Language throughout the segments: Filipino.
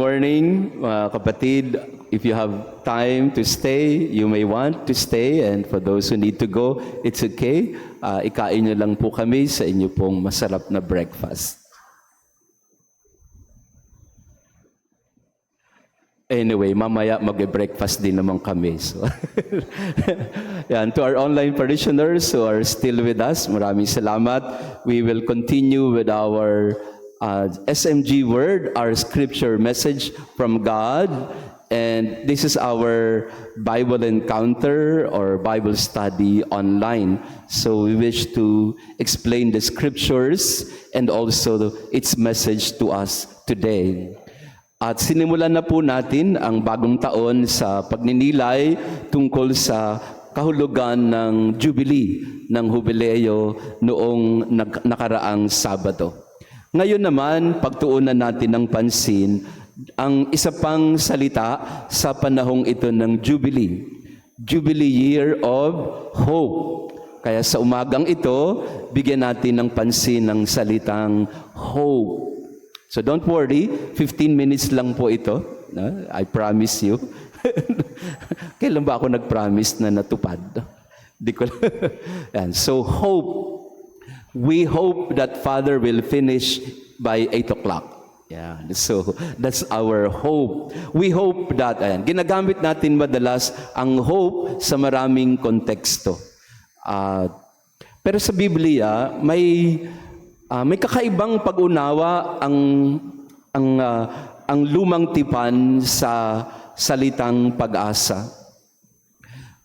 Morning, mga kapatid. If you have time to stay, you may want to stay. And for those who need to go, it's okay. Ikain nyo lang po kami sa inyo pong masarap na breakfast. Anyway, mamaya mag-breakfast din naman kami. So, yan, to our online parishioners who are still with us, maraming salamat. We will continue with our SMG word, our scripture message from God. And this is our Bible encounter or Bible study online. So we wish to explain the scriptures and also its message to us today. At sinimulan na po natin ang bagong taon sa pagninilay tungkol sa kahulugan ng Jubilee, ng Jubileo noong nakaraang Sabado. Ngayon naman, pagtuunan natin ng pansin ang isa pang salita sa panahong ito ng Jubilee. Jubilee Year of Hope. Kaya sa umagang ito, bigyan natin ng pansin ng salitang hope. So don't worry, 15 minutes lang po ito. I promise you. Kailan ba ako nag-promise na natupad? Di ko yan. So hope. We hope that Father will finish by 8 o'clock. Yeah, so that's our hope. We hope that, ayan, ginagamit natin madalas ang hope sa maraming konteksto. Pero sa Biblia, may kakaibang pag-unawa ang lumang tipan sa salitang pag-asa.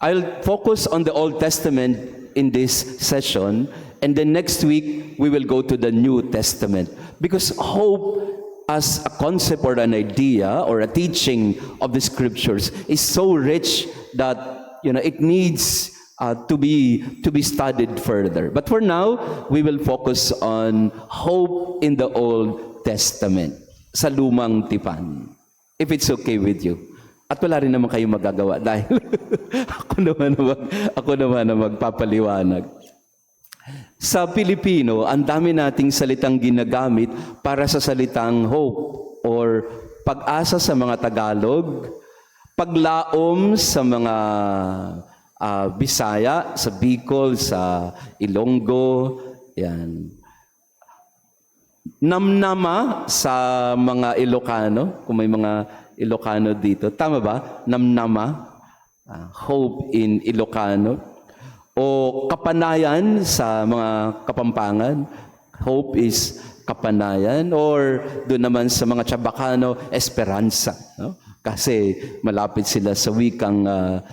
I'll focus on the Old Testament in this session, and then next week we will go to the New Testament. Because hope as a concept or an idea or a teaching of the scriptures is so rich that it needs to be studied further. But for now, we will focus on hope in the Old Testament, sa lumang tipan. If it's okay with you. At wala rin naman kayo magagawa dahil ako naman na magpapaliwanag. Sa Pilipino, ang dami nating salitang ginagamit para sa salitang hope or pag-asa sa mga Tagalog, paglaom sa mga Bisaya, sa Bicol, sa Ilonggo, yan. Namnama sa mga Ilocano, kung may mga Ilocano dito. Tama ba? Namnama, hope in Ilocano. O kapanayan sa mga Kapampangan, hope is kapanayan. Or doon naman sa mga Chabacano, esperanza. No? Kasi malapit sila sa wikang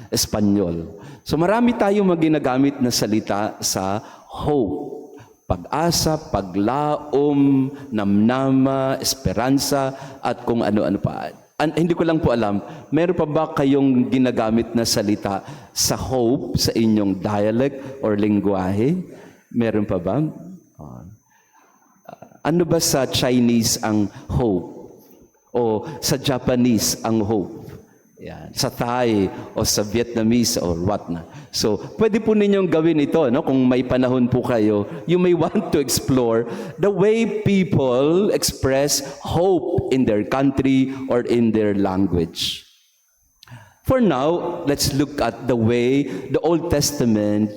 Espanyol. So marami tayong maginagamit na salita sa hope. Pag-asa, paglaom, namnama, esperanza, at kung ano-ano pa. Hindi ko lang po alam, meron pa ba kayong ginagamit na salita sa hope sa inyong dialect or lingwahe? Meron pa ba? Ano ba sa Chinese ang hope? O sa Japanese ang hope? Yan. Sa Thai o sa Vietnamese or what na. So, pwede po ninyong gawin ito, no? Kung may panahon po kayo, you may want to explore the way people express hope in their country or in their language. For now, let's look at the way the Old Testament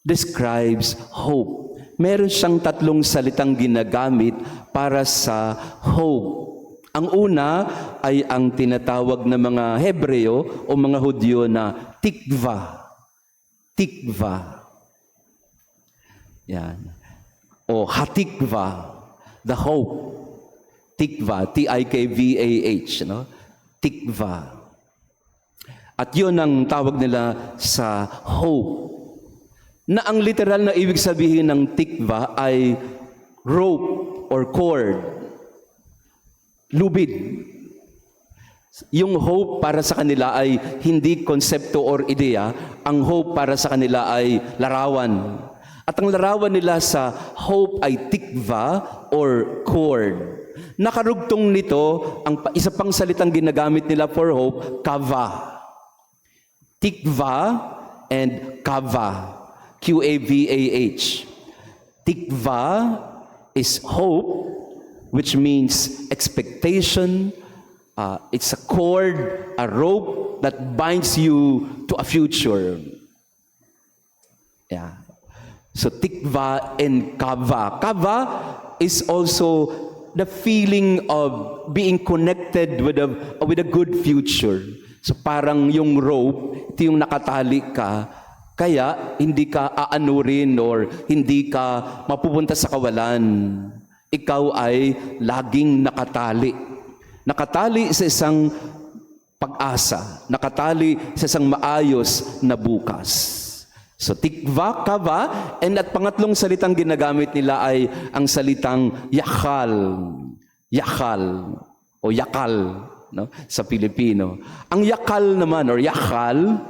describes hope. Meron siyang 3 salitang ginagamit para sa hope. Ang una ay ang tinatawag na mga Hebreo o mga Hudyo na tikva. Tikva. Yan. O hatikva, the hope. Tikva, T-I-K-V-A-H, no? Tikva. At yun ang tawag nila sa hope. Na ang literal na ibig sabihin ng tikva ay rope or cord. Lubid. Yung hope para sa kanila ay hindi konsepto or ideya. Ang hope para sa kanila ay larawan. At ang larawan nila sa hope ay tikva or cord. Nakarugtong nito, ang isa pang salitang ginagamit nila for hope, kava. Tikva and kava. Q-A-V-A-H. Tikva is hope, which means expectation, It's a cord, a rope that binds you to a future. Yeah. So tikva and kava. Kava is also the feeling of being connected with a good future. So parang yung rope, ito yung nakatali ka, kaya hindi ka aanurin or hindi ka mapupunta sa kawalan. Ikaw ay laging nakatali. Nakatali sa isang pag-asa, nakatali sa isang maayos na bukas. So tikva, kava, and at pangatlong salitang ginagamit nila ay ang salitang yakal. Yakal o yakal, no, sa Pilipino. Ang yakal naman or yakal,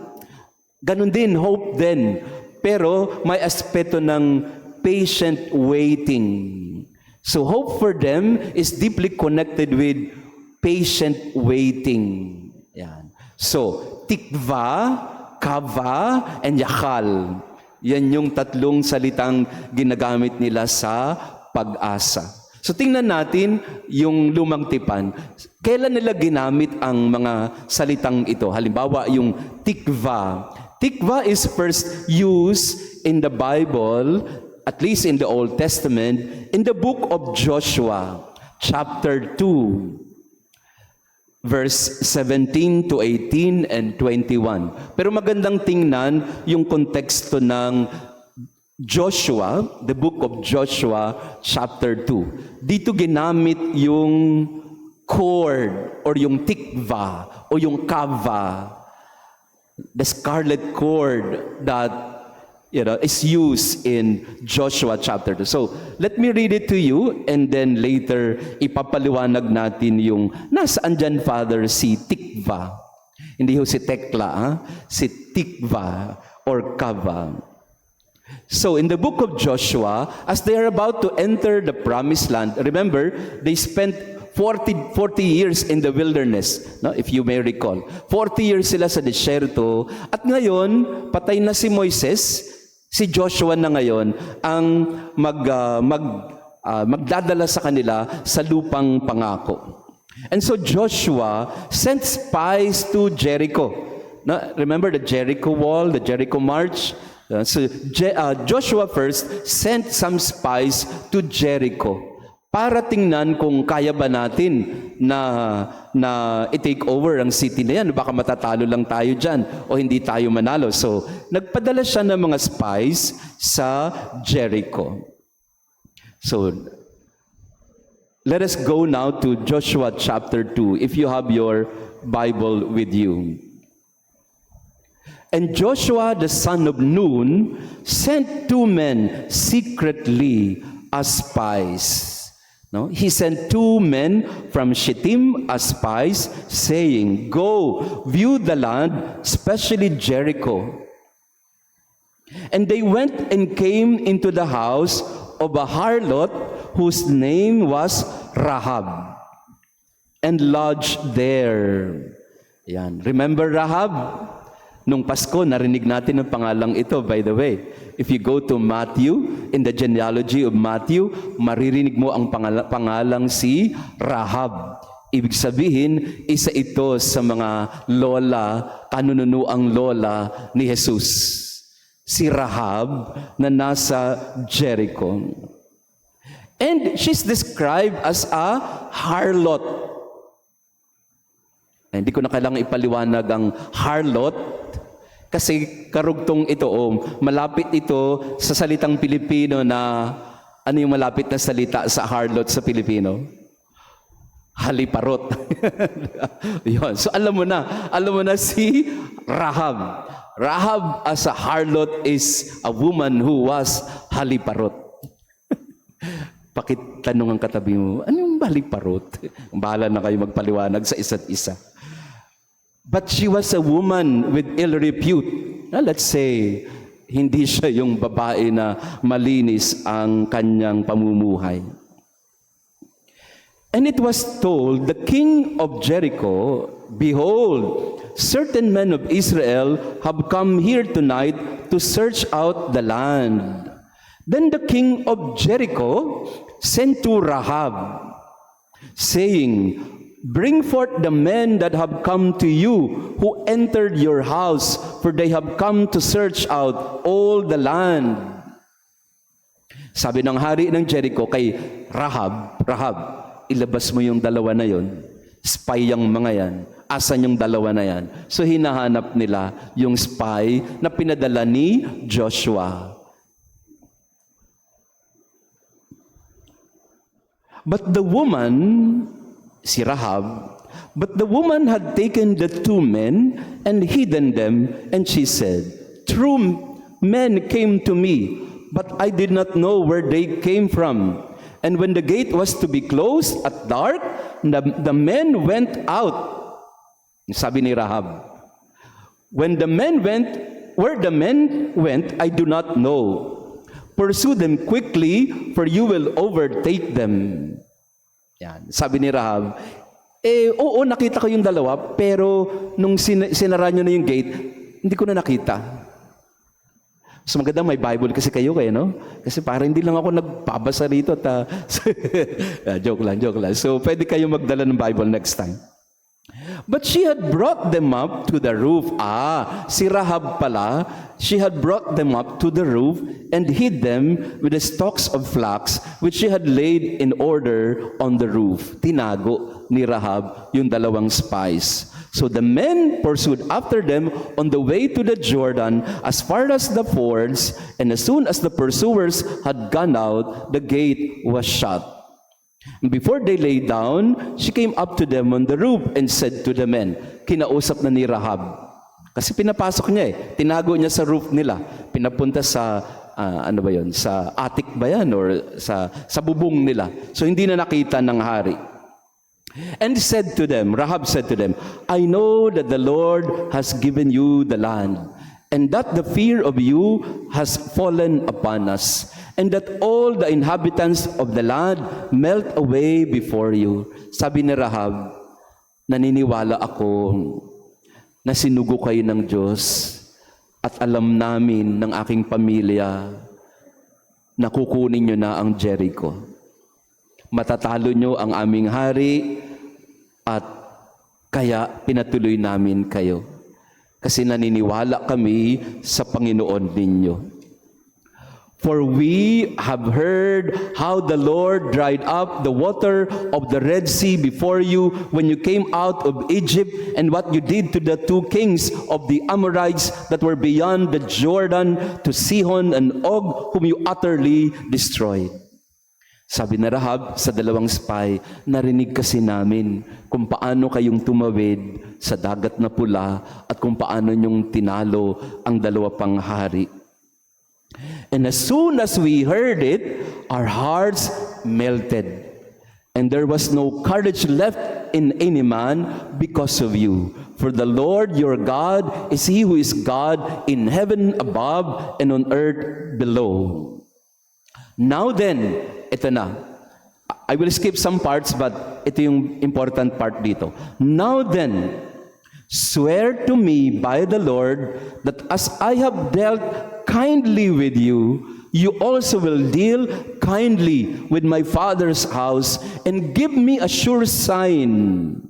ganun din, hope din. Pero may aspeto ng patient waiting. So hope for them is deeply connected with patient waiting. Yan. So tikva, kava, and yakal. Yan yung tatlong salitang ginagamit nila sa pag-asa. So tingnan natin yung lumang tipan. Kailan nila ginamit ang mga salitang ito? Halimbawa, yung tikva. Tikva is first used in the Bible, at least in the Old Testament, in the book of Joshua, chapter 2. Verse 17 to 18 and 21. Pero magandang tingnan yung konteksto ng Joshua, the book of Joshua, chapter 2. Dito ginamit yung cord or yung tikva o yung kava, the scarlet cord that is used in Joshua chapter 2. So, let me read it to you and then later ipapaliwanag natin yung nasaan dyan, Father, si tikva. Hindi ho si tekla, si tikva or kava. So, in the book of Joshua, as they are about to enter the promised land, remember, they spent 40 years in the wilderness, no? If you may recall. 40 years sila sa desierto at ngayon, patay na si Moises. Si Joshua na ngayon ang magdadala sa kanila sa lupang pangako. And so Joshua sent spies to Jericho. Remember the Jericho wall, the Jericho march? Joshua first sent some spies to Jericho para tingnan kung kaya ba natin na i-take over ang city na yan. Baka matatalo lang tayo dyan o hindi tayo manalo. So, nagpadala siya ng mga spies sa Jericho. So, let us go now to Joshua chapter 2, if you have your Bible with you. And Joshua the son of Nun sent 2 men secretly as spies. No? He sent 2 men from Shittim as spies, saying, "Go, view the land, especially Jericho." And they went and came into the house of a harlot whose name was Rahab, and lodged there. Yan. Remember Rahab? Nung Pasko, narinig natin ang pangalang ito, by the way. If you go to Matthew, in the genealogy of Matthew, maririnig mo ang pangalang si Rahab. Ibig sabihin, isa ito sa mga lola, kanununuang lola ni Jesus. Si Rahab na nasa Jericho. And she's described as a harlot. Hindi ko na kailangang ipaliwanag ang harlot kasi karugtong ito, malapit ito sa salitang Pilipino na, ano yung malapit na salita sa harlot sa Pilipino? Haliparot. Yun. So alam mo na si Rahab. Rahab as a harlot is a woman who was haliparot. Pakitanong ang katabi mo, ano yung haliparot? Bahala na kayo magpaliwanag sa isa't isa. But she was a woman with ill repute. Let's say, hindi siya yung babae na malinis ang kanyang pamumuhay. And it was told, the king of Jericho, "Behold, certain men of Israel have come here tonight to search out the land." Then the king of Jericho sent to Rahab, saying, Bring forth the men that have come to you, who entered your house, for they have come to search out all the land. Sabi ng hari ng Jericho kay Rahab, Rahab, ilabas mo yung dalawa na yon. Spy yung mga yan. Asan yung dalawa na yan? So hinahanap nila yung spy na pinadala ni Joshua. But the woman, si Rahab, but the woman had taken the two men and hidden them, and she said, "True men came to me, but I did not know where they came from. And when the gate was to be closed at dark, the men went out." Sabi ni Rahab, "When the men went, where the men went, I do not know. Pursue them quickly, for you will overtake them." Yan. Sabi ni Rahab, oo, nakita ko yung dalawa, pero nung sinara nyo na yung gate, hindi ko na nakita. So maganda may Bible kasi kayo, no? Kasi parang hindi lang ako nagpabasa rito. Joke lang. So pwede kayo magdala ng Bible next time. But she had brought them up to the roof. Si Rahab pala, she had brought them up to the roof and hid them with the stalks of flax which she had laid in order on the roof. Tinago ni Rahab yung dalawang spies. So the men pursued after them on the way to the Jordan as far as the fords, and as soon as the pursuers had gone out, the gate was shut. And before they lay down, she came up to them on the roof and said to the men, kinausap na ni Rahab. Kasi pinapasok niya tinago niya sa roof nila. Pinapunta sa, sa attic ba yan? Or sa bubong nila. So hindi na nakita ng hari. And said to them, Rahab said to them, "I know that the Lord has given you the land, and that the fear of you has fallen upon us, and that all the inhabitants of the land melt away before you." Sabi ni Rahab, naniniwala ako na sinugo kayo ng Diyos, at alam namin ng aking pamilya na kukunin nyo na ang Jericho. Matatalo nyo ang aming hari, at kaya pinatuloy namin kayo. Kasi naniniwala kami sa Panginoon ninyo. For we have heard how the Lord dried up the water of the Red Sea before you when you came out of Egypt, and what you did to the two kings of the Amorites that were beyond the Jordan, to Sihon and Og, whom you utterly destroyed. Sabi na Rahab sa dalawang spy, narinig kasi namin kung paano kayong tumawid sa dagat na pula at kung paano nyong tinalo ang dalawa pang hari. And as soon as we heard it, our hearts melted, and there was no courage left in any man because of you. For the Lord your God is He who is God in heaven above and on earth below. Now then, ito na. I will skip some parts, but ito yung important part dito. Now then, swear to me by the Lord that as I have dealt kindly with you, you also will deal kindly with my father's house, and give me a sure sign,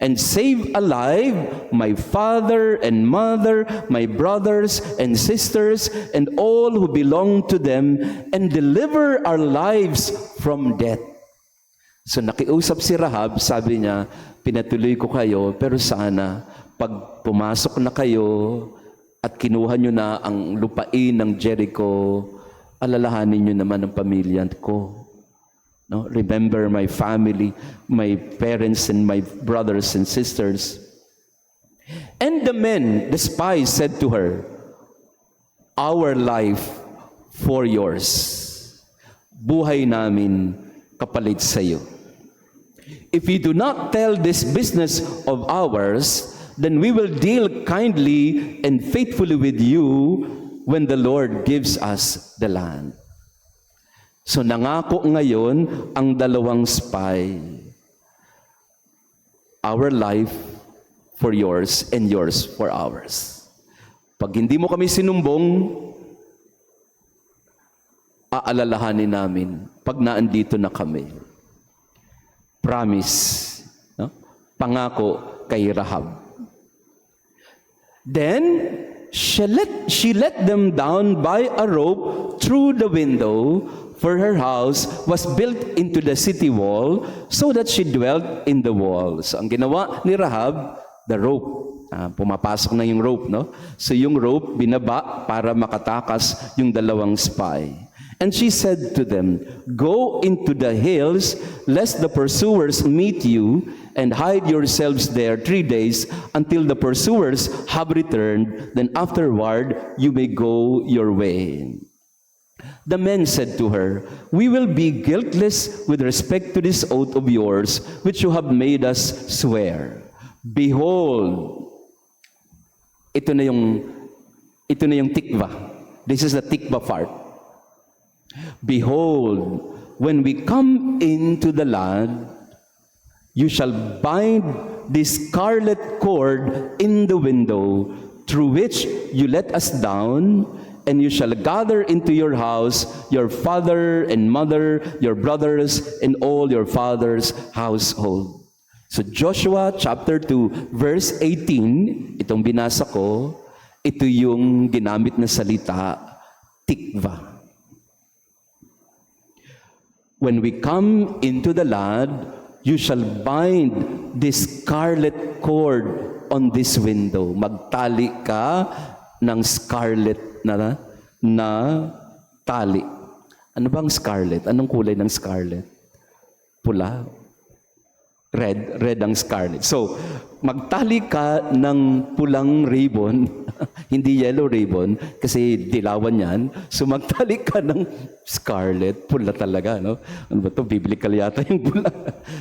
and save alive my father and mother, my brothers and sisters, and all who belong to them, and deliver our lives from death. So nakiusap si Rahab, sabi niya, pinatuloy ko kayo, pero sana pag pumasok na kayo at kinuha nyo na ang lupain ng Jericho, alalahanin nyo naman ang pamilya ko. No? Remember my family, my parents and my brothers and sisters. And the men, the spies, said to her, "Our life for yours. Buhay namin kapalit sa iyo. If you do not tell this business of ours, then we will deal kindly and faithfully with you when the Lord gives us the land." So nangako ngayon ang dalawang spy, our life for yours and yours for ours. Pag hindi mo kami sinumbong, aalalahanin namin pag naandito na kami. Promise. No? pangako kay Rahab. Then she let them down by a rope through the window, for her house was built into the city wall, so that she dwelt in the walls. Ang ginawa ni Rahab, the rope. Pumapasok na yung rope, no? So yung rope, binaba para makatakas yung dalawang spy. And she said to them, "Go into the hills, lest the pursuers meet you, and hide yourselves there 3 days until the pursuers have returned. Then afterward you may go your way." The men said to her, "We will be guiltless with respect to this oath of yours, which you have made us swear. Behold," ito na yung tikva. This is the tikva part. "Behold, when we come into the land, you shall bind this scarlet cord in the window through which you let us down, and you shall gather into your house your father and mother, your brothers, and all your father's household." So Joshua chapter 2 verse 18, itong binasa ko, ito yung ginamit na salita, tikva. When we come into the land, you shall bind this scarlet cord on this window. Magtali ka ng scarlet na tali. Ano bang scarlet? Anong kulay ng scarlet? Pula? Red ang scarlet. So, magtali ka ng pulang ribbon, hindi yellow ribbon, kasi dilawan yan. So, magtali ka ng scarlet, pula talaga, no? Ano ba ito? Biblical yata yung pula.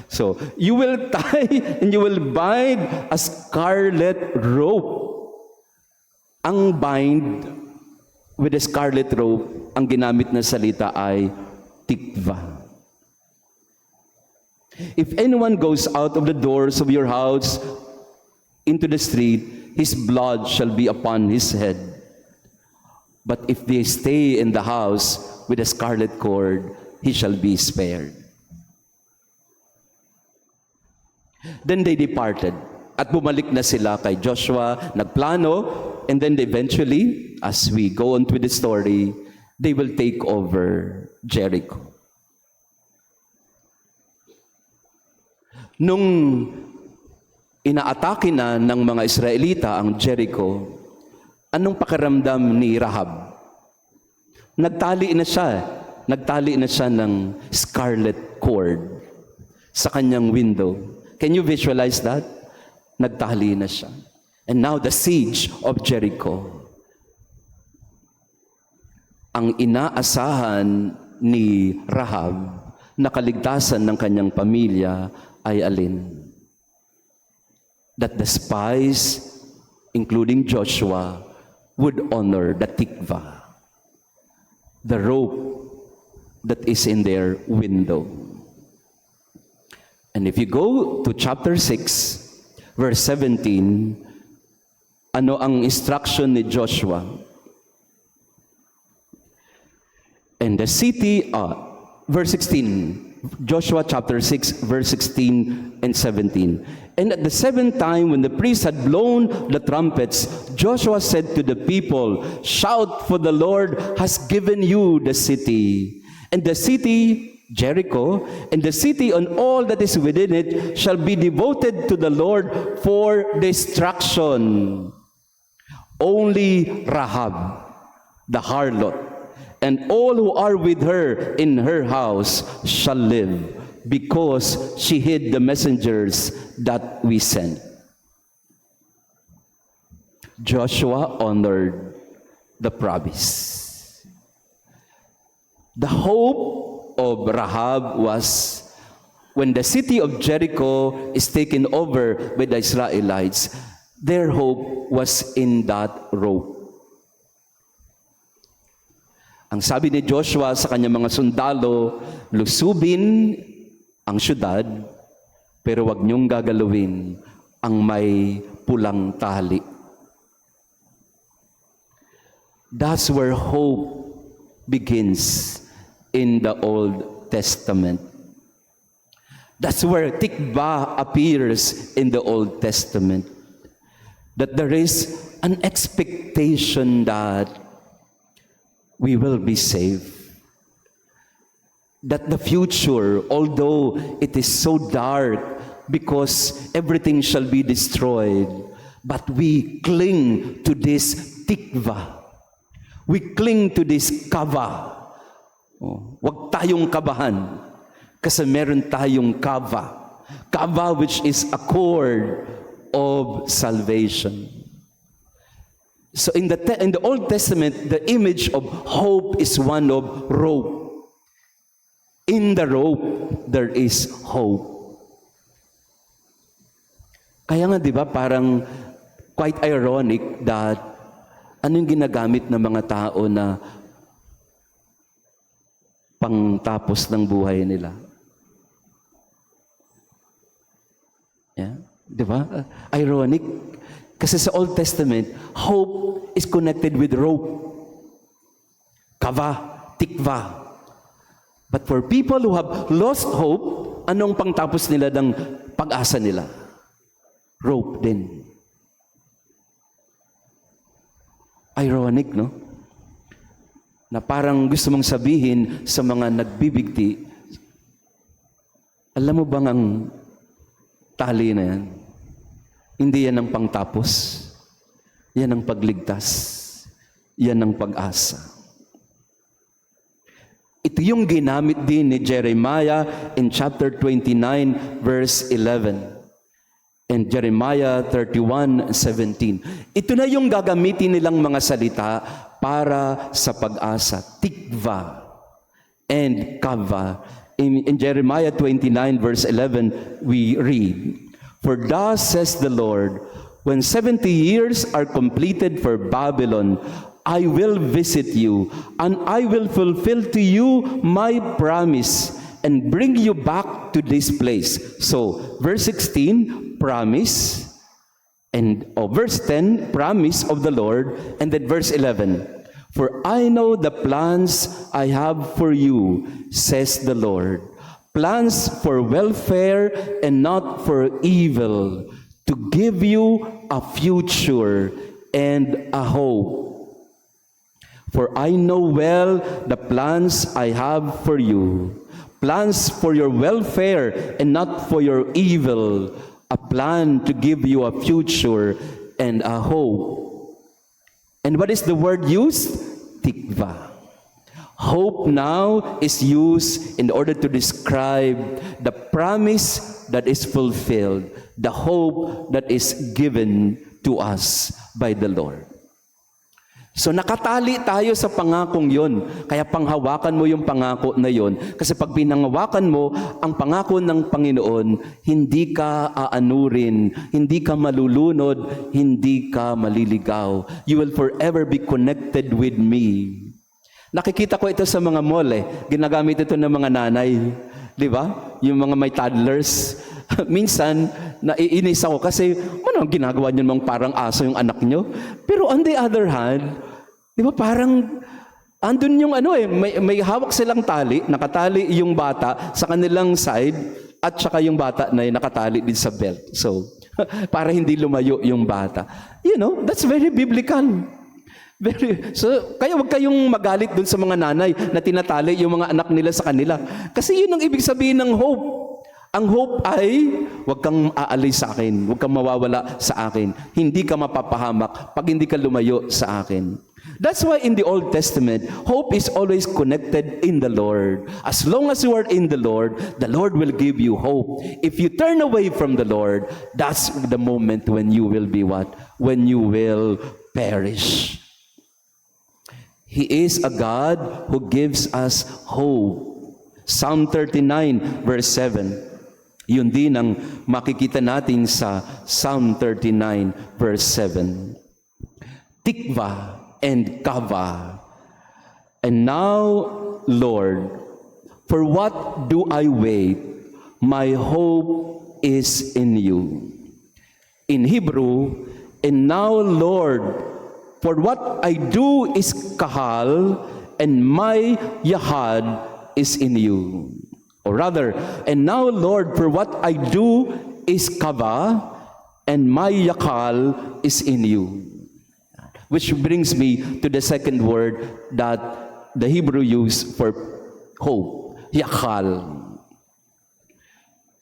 So, you will tie and you will bind a scarlet rope. Ang bind with a scarlet rope, ang ginamit na salita ay tikva. "If anyone goes out of the doors of your house into the street, his blood shall be upon his head. But if they stay in the house with a scarlet cord, he shall be spared." Then they departed. At bumalik na sila kay Joshua, nagplano, and then eventually, as we go on with the story, they will take over Jericho. Nung inaatake na ng mga Israelita ang Jericho, anong pakiramdam ni Rahab? Nagtali na siya ng scarlet cord sa kanyang window. Can you visualize that? Nagtali na siya. And now the siege of Jericho. Ang inaasahan ni Rahab na kaligtasan ng kanyang pamilya ay alin? That the spies, including Joshua, would honor the tikva, the rope that is in their window. And if you go to chapter 6, verse 17, ano ang instruction ni Joshua? And the city, verse 16, Joshua chapter 6, verse 16 and 17. "And at the seventh time, when the priests had blown the trumpets, Joshua said to the people, 'Shout, for the Lord has given you the city. And the city, Jericho, and the city and all that is within it shall be devoted to the Lord for destruction. Only Rahab, the harlot, and all who are with her in her house shall live, because she hid the messengers that we sent." Joshua honored the promise. The hope of Rahab was, when the city of Jericho is taken over by the Israelites, their hope was in that rope. Ang sabi ni Joshua sa kanyang mga sundalo, lusubin ang syudad, pero wag niyong gagalawin ang may pulang tali. That's where hope begins in the Old Testament. That's where tikva appears in the Old Testament. That there is an expectation that we will be saved. That the future, although it is so dark because everything shall be destroyed, but we cling to this tikva. We cling to this kava. Huwag tayong kabahan kasi meron tayong kava. Kava which is a cord of salvation. So in the Old Testament, the image of hope is one of rope. In the rope, there is hope. Kaya nga, di ba, parang quite ironic that anong ginagamit ng mga tao na pangtapos ng buhay nila? Yeah? Di ba? Ironic. Kasi sa Old Testament, hope is connected with rope. Kava, tikva. But for people who have lost hope, anong pangtapos nila ng pag-asa nila? Rope din. Ironic, no? Na parang gusto mong sabihin sa mga nagbibigti, alam mo bang ang tali na yan? Hindi yan ang pangtapos. Yan ang pagligtas. Yan ang pag-asa. Ito yung ginamit din ni Jeremiah in chapter 29, verse 11. And Jeremiah 31:17. Ito na yung gagamitin nilang mga salita para sa pag-asa. Tikva and kava. In Jeremiah 29, verse 11, we read, "For thus says the Lord, when 70 years are completed for Babylon, I will visit you, and I will fulfill to you my promise, and bring you back to this place." So, verse 16, promise, and verse 10, promise of the Lord, and then verse 11, "For I know the plans I have for you, says the Lord, plans for welfare and not for evil, to give you a future and a hope. For I know well the plans I have for you, plans for your welfare and not for your evil, a plan to give you a future and a hope." And what is the word used? Tikva. Hope now is used in order to describe the promise that is fulfilled, the hope that is given to us by the Lord. So nakatali tayo sa pangakong yon. Kaya panghawakan mo yung pangako na yon. Kasi pag pinanghawakan mo ang pangako ng Panginoon, hindi ka aanurin, hindi ka malulunod, hindi ka maliligaw. You will forever be connected with me. Nakikita ko ito sa mga mall eh. Ginagamit ito ng mga nanay. Di ba? Yung mga may toddlers. Minsan, naiinis ako kasi, ano ang ginagawa niyo namang parang aso yung anak niyo? Pero on the other hand, di ba parang, andun yung may hawak silang tali, nakatali yung bata sa kanilang side, at saka yung bata na nakatali din sa belt. So, para hindi lumayo yung bata. You know, that's very biblical. So, kaya wag kayong magalit dun sa mga nanay na tinatali yung mga anak nila sa kanila. Kasi yun ang ibig sabihin ng hope. Ang hope ay, huwag kang aalis sa akin, huwag kang mawawala sa akin, hindi ka mapapahamak pag hindi ka lumayo sa akin. That's why in the Old Testament, hope is always connected in the Lord. As long as you are in the Lord will give you hope. If you turn away from the Lord, that's the moment when you will be what? When you will perish. He is a God who gives us hope. Psalm 39, verse 7. Yun din ang makikita natin sa Psalm 39, verse 7. Tikva and kava. And now, Lord, for what do I wait? My hope is in you. In Hebrew, and now, Lord, for what I do is kahal, and my yahad is in you. Or rather, and now, Lord, for what I do is kava, and my yakal is in you. Which brings me to the second word that the Hebrew used for hope, yakal.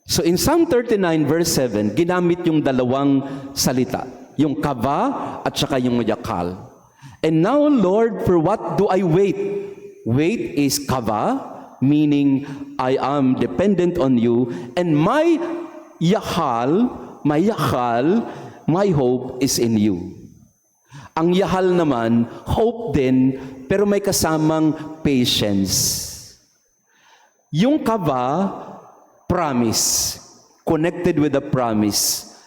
So in Psalm 39 verse 7, ginamit yung dalawang salita, yung kava at saka yung yakal. And now, Lord, for what do I wait? Wait is kava, meaning I am dependent on you, and my yakal, my hope is in you. Ang yahal naman, hope din, pero may kasamang patience. Yung kava, promise, connected with the promise.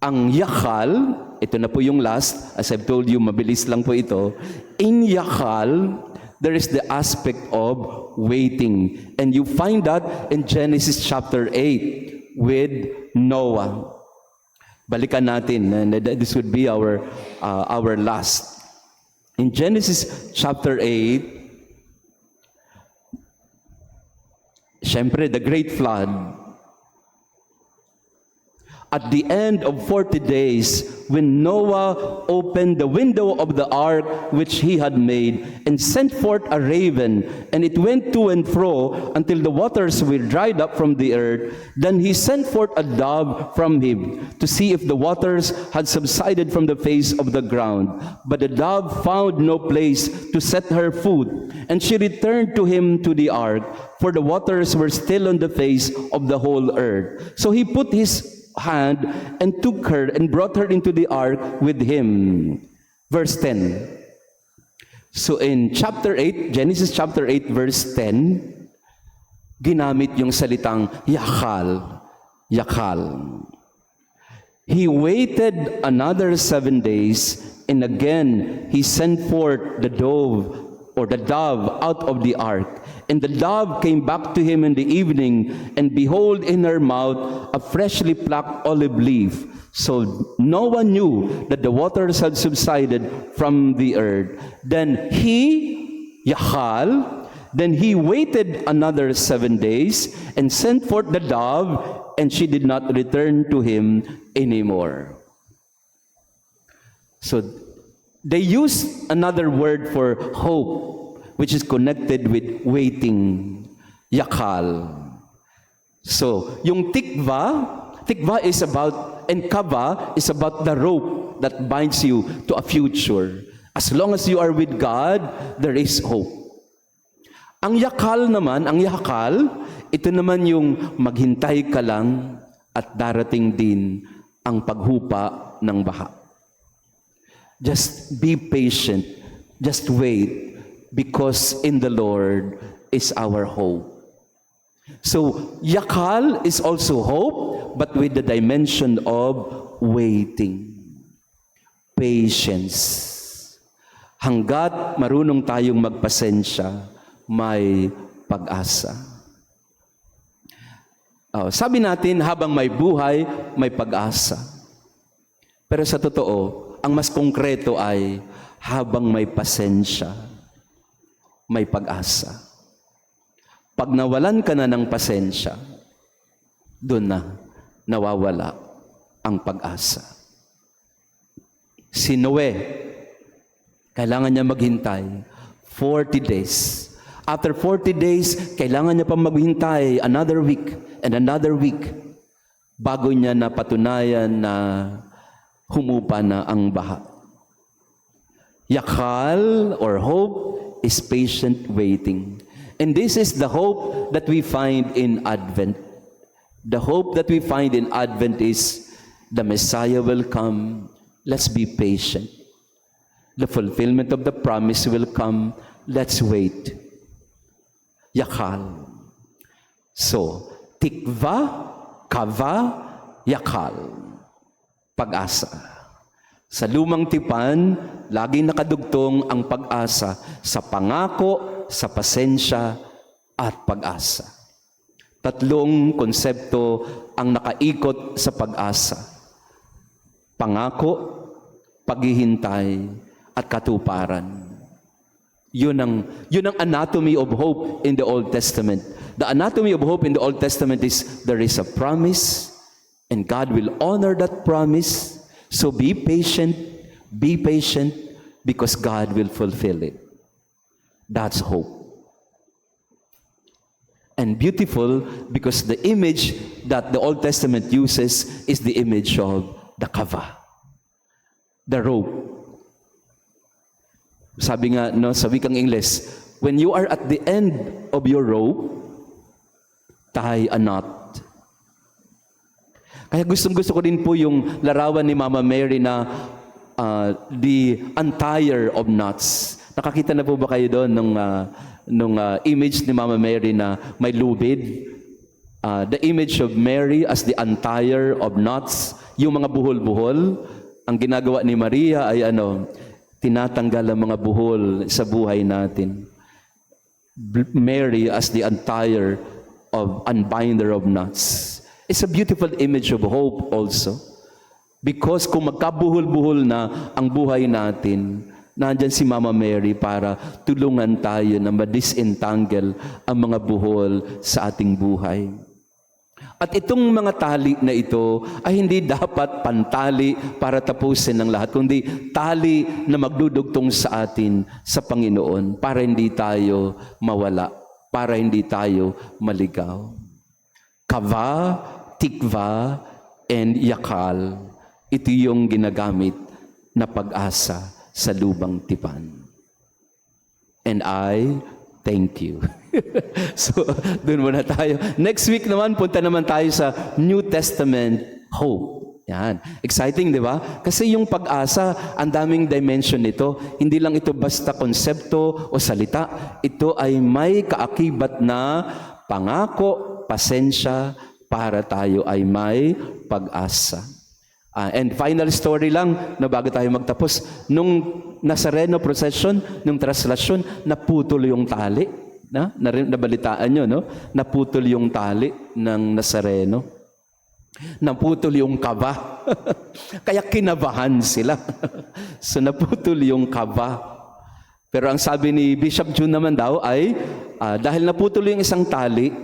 Ang yakal, ito na po yung last, as I've told you, mabilis lang po ito. In yakal, there is the aspect of waiting. And you find that in Genesis chapter 8 with Noah. Balikan natin, and this would be our last. In Genesis chapter 8, syempre, the great flood. At the end of 40 days, when Noah opened the window of the ark which he had made, and sent forth a raven, and it went to and fro until the waters were dried up from the earth, then he sent forth a dove from him to see if the waters had subsided from the face of the ground. But the dove found no place to set her foot, and she returned to him to the ark, for the waters were still on the face of the whole earth. So he put his hand and took her and brought her into the ark with him. Verse 10. So in chapter 8, Genesis chapter 8 verse 10, ginamit yung salitang yakal. He waited another 7 days, and again he sent forth the dove out of the ark. And the dove came back to him in the evening, and behold, in her mouth a freshly plucked olive leaf. So no one knew that the waters had subsided from the earth. Then he waited another 7 days, and sent forth the dove, and she did not return to him anymore. So they use another word for hope, which is connected with waiting, yakal. So, yung tikva is about, and kava is about the rope that binds you to a future. As long as you are with God, there is hope. Ang yakal, ito naman yung maghintay ka lang at darating din ang paghupa ng baha. Just be patient. Just wait. Because in the Lord is our hope. So, yakal is also hope, but with the dimension of waiting. Patience. Hanggat marunong tayong magpasensya, may pag-asa. Sabi natin, habang may buhay, may pag-asa. Pero sa totoo, ang mas konkreto ay, habang may pasensya, may pag-asa. Pag nawalan ka na ng pasensya, doon na nawawala ang pag-asa. Si Noe, kailangan niya maghintay 40 days. After 40 days, kailangan niya pa maghintay another week and another week bago niya napatunayan na humupa na ang baha. Yakal or hope is patient waiting. And this is the hope that we find in Advent. The hope that we find in Advent is the Messiah will come. Let's be patient. The fulfillment of the promise will come. Let's wait. Yakal. So, tikva, kava, yakal. Pag-asa. Sa lumang tipan, laging nakadugtong ang pag-asa sa pangako, sa pasensya, at pag-asa. Tatlong konsepto ang nakaikot sa pag-asa. Pangako, paghihintay, at katuparan. Yun ang anatomy of hope in the Old Testament. The anatomy of hope in the Old Testament is there is a promise and God will honor that promise. So be patient because God will fulfill it. That's hope. And beautiful because the image that the Old Testament uses is the image of the kava, the rope. Sabi nga no, sa wikang English, when you are at the end of your rope, tie a knot. Kaya gustong-gusto ko din po yung larawan ni Mama Mary na the untier of knots. Nakakita na po ba kayo doon nung image ni Mama Mary na may lubid? The image of Mary as the untier of knots, yung mga buhol-buhol. Ang ginagawa ni Maria ay tinatanggal ang mga buhol sa buhay natin. Mary as the untier of unbinder of knots. It's a beautiful image of hope also. Because kung magkabuhol-buhol na ang buhay natin, nandyan si Mama Mary para tulungan tayo na ma-disentangle ang mga buhol sa ating buhay. At itong mga tali na ito ay hindi dapat pantali para tapusin ng lahat, kundi tali na magdudugtong sa atin sa Panginoon para hindi tayo mawala, para hindi tayo maligaw. Kava, tikva, and yakal. Ito yung ginagamit na pag-asa sa lubang tipan. And I thank you. So, doon muna tayo. Next week naman, punta naman tayo sa New Testament hope. Yan. Exciting, di ba? Kasi yung pag-asa, ang daming dimension nito. Hindi lang ito basta konsepto o salita. Ito ay may kaakibat na pangako, pasensya, para tayo ay may pag-asa. And final story lang, na bago tayo magtapos, nung Nazareno procession, nung translasyon, naputol yung tali. Nabalitaan nyo, no? Naputol yung tali ng Nazareno. Naputol yung kaba. Kaya kinabahan sila. So naputol yung kaba. Pero ang sabi ni Bishop June naman daw ay, dahil naputol yung isang tali,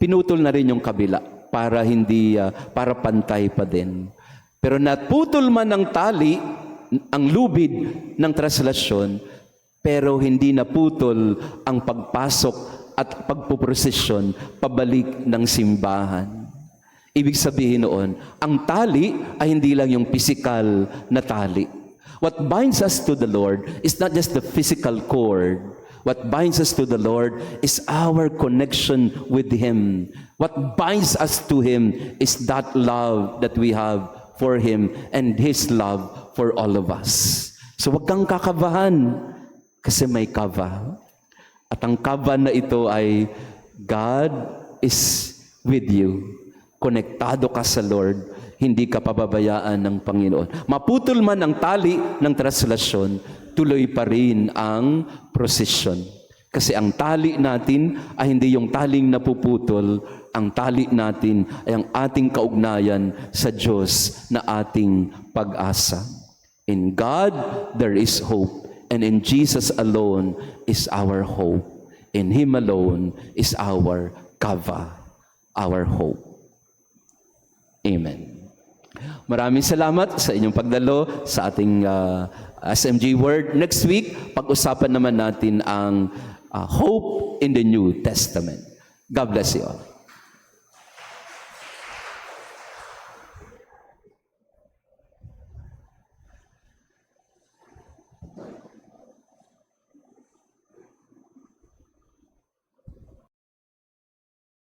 pinutol na rin yung kabila para para pantay pa din. Pero naputol man ng tali, ang lubid ng translasyon, pero hindi naputol ang pagpasok at pagpuprosesyon pabalik ng simbahan. Ibig sabihin noon, ang tali ay hindi lang yung physical na tali. What binds us to the Lord is not just the physical cord. What binds us to the Lord is our connection with Him. What binds us to Him is that love that we have for Him and His love for all of us. So wag kang kakabahan kasi may kava. At ang kava na ito ay God is with you. Konektado ka sa Lord, hindi ka pababayaan ng Panginoon. Maputol man ang tali ng translasyon, tuloy pa rin ang prosesyon. Kasi ang tali natin ay hindi yung taling napuputol, ang tali natin ay ang ating kaugnayan sa Diyos na ating pag-asa. In God, there is hope. And in Jesus alone is our hope. In Him alone is our kava, our hope. Amen. Maraming salamat sa inyong pagdalo sa ating SMG Word. Next week, pag-usapan naman natin ang hope in the New Testament. God bless you all.